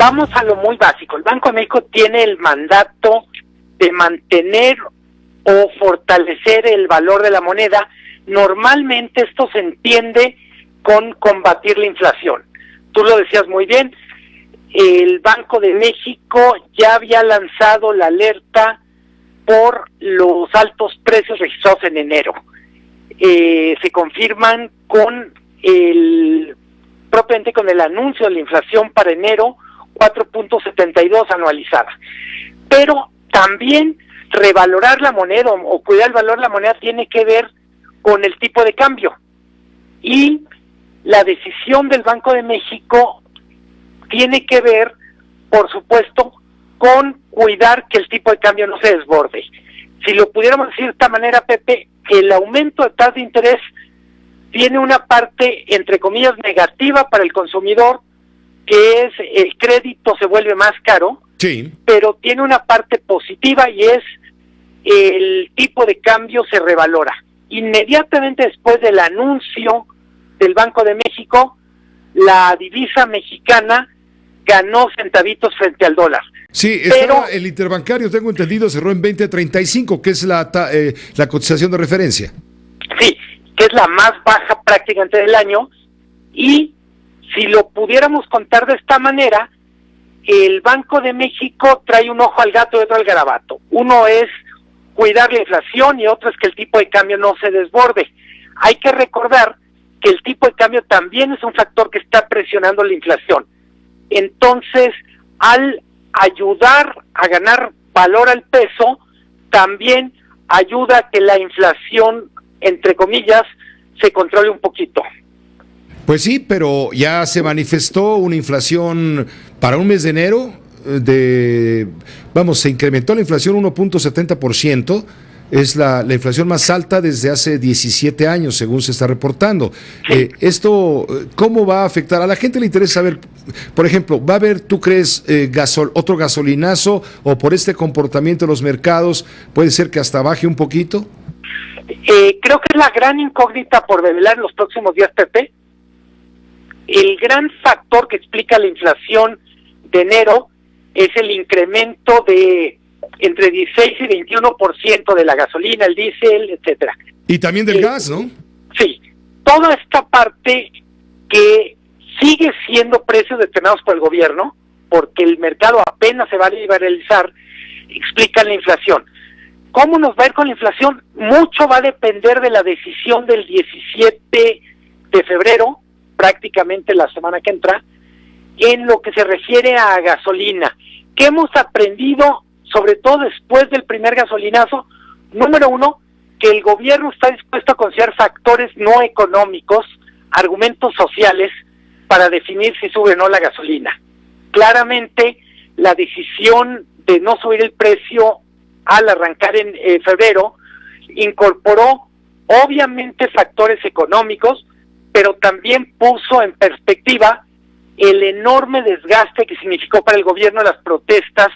vamos a lo muy básico. El Banco de México tiene el mandato de mantener o fortalecer el valor de la moneda. Normalmente esto se entiende con combatir la inflación. Tú lo decías muy bien, el Banco de México ya había lanzado la alerta por los altos precios registrados en enero. Se confirman propiamente con el anuncio de la inflación para enero, 4.72 anualizada. Pero también revalorar la moneda o cuidar el valor de la moneda tiene que ver con el tipo de cambio. Y la decisión del Banco de México tiene que ver, por supuesto, con cuidar que el tipo de cambio no se desborde. Si lo pudiéramos decir de esta manera, Pepe, el aumento de tasa de interés tiene una parte, entre comillas, negativa para el consumidor, que es el crédito se vuelve más caro, sí, pero tiene una parte positiva y es el tipo de cambio se revalora. Inmediatamente después del anuncio del Banco de México, la divisa mexicana ganó centavitos frente al dólar. Sí, pero el interbancario, tengo entendido, cerró en 20.35, que es la cotización de referencia. Sí, que es la más baja prácticamente del año, y si lo pudiéramos contar de esta manera, el Banco de México trae un ojo al gato y otro al garabato. Uno es cuidar la inflación y otro es que el tipo de cambio no se desborde. Hay que recordar que el tipo de cambio también es un factor que está presionando la inflación. Entonces, al ayudar a ganar valor al peso, también ayuda a que la inflación, entre comillas, se controle un poquito. Pues sí, pero ya se manifestó una inflación para un mes de enero se incrementó la inflación 1.70%, es la inflación más alta desde hace 17 años, según se está reportando. Sí. Esto, ¿cómo va a afectar? A la gente le interesa saber, por ejemplo, ¿va a haber, tú crees, otro gasolinazo, o por este comportamiento de los mercados puede ser que hasta baje un poquito? Creo que es la gran incógnita por develar en los próximos días, Pepe. El gran factor que explica la inflación de enero es el incremento de entre 16 y 21% de la gasolina, el diésel, etcétera. Y también del gas, ¿no? Sí, toda esta parte que sigue siendo precios determinados por el gobierno, porque el mercado apenas se va a liberalizar, explican la inflación. ¿Cómo nos va a ir con la inflación? Mucho va a depender de la decisión del 17 de febrero, prácticamente la semana que entra, en lo que se refiere a gasolina. ¿Qué hemos aprendido, sobre todo después del primer gasolinazo? Número uno, que el gobierno está dispuesto a considerar factores no económicos, argumentos sociales, para definir si sube o no la gasolina. Claramente, la decisión de no subir el precio al arrancar en febrero incorporó obviamente factores económicos, pero también puso en perspectiva el enorme desgaste que significó para el gobierno las protestas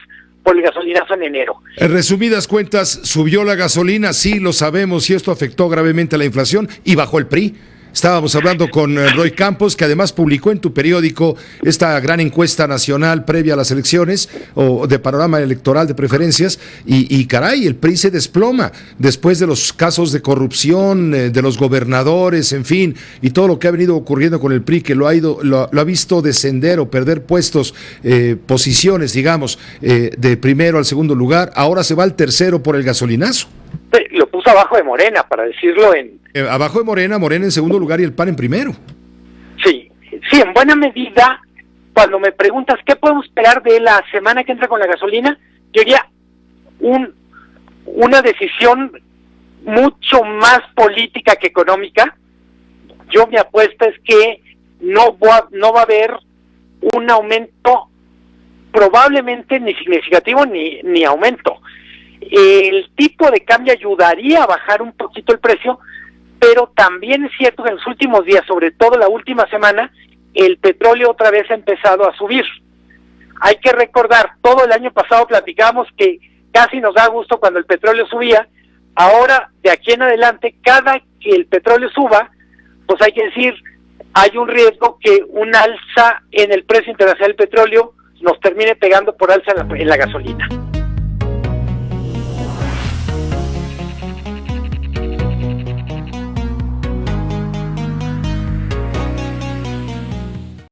por el gasolinazo en enero. En resumidas cuentas, subió la gasolina, sí, lo sabemos, y esto afectó gravemente a la inflación, y bajó el PRI. Estábamos hablando con Roy Campos, que además publicó en tu periódico esta gran encuesta nacional previa a las elecciones, o de panorama electoral de preferencias, y caray, el PRI se desploma después de los casos de corrupción, de los gobernadores, en fin, y todo lo que ha venido ocurriendo con el PRI, que lo ha visto descender o perder puestos, posiciones, digamos, de primero al segundo lugar. Ahora se va al tercero por el gasolinazo. Lo puso abajo de Morena, para decirlo en... abajo de Morena en segundo lugar y el PAN en primero. Sí, en buena medida, cuando me preguntas qué podemos esperar de la semana que entra con la gasolina, yo diría una decisión mucho más política que económica. Yo mi apuesta es que no va a haber un aumento, probablemente ni significativo ni aumento. El tipo de cambio ayudaría a bajar un poquito el precio, pero también es cierto que en los últimos días, sobre todo la última semana, el petróleo otra vez ha empezado a subir. Hay que recordar, todo el año pasado platicábamos que casi nos da gusto cuando el petróleo subía. Ahora, de aquí en adelante, cada que el petróleo suba, pues hay que decir, hay un riesgo que un alza en el precio internacional del petróleo nos termine pegando por alza en la gasolina.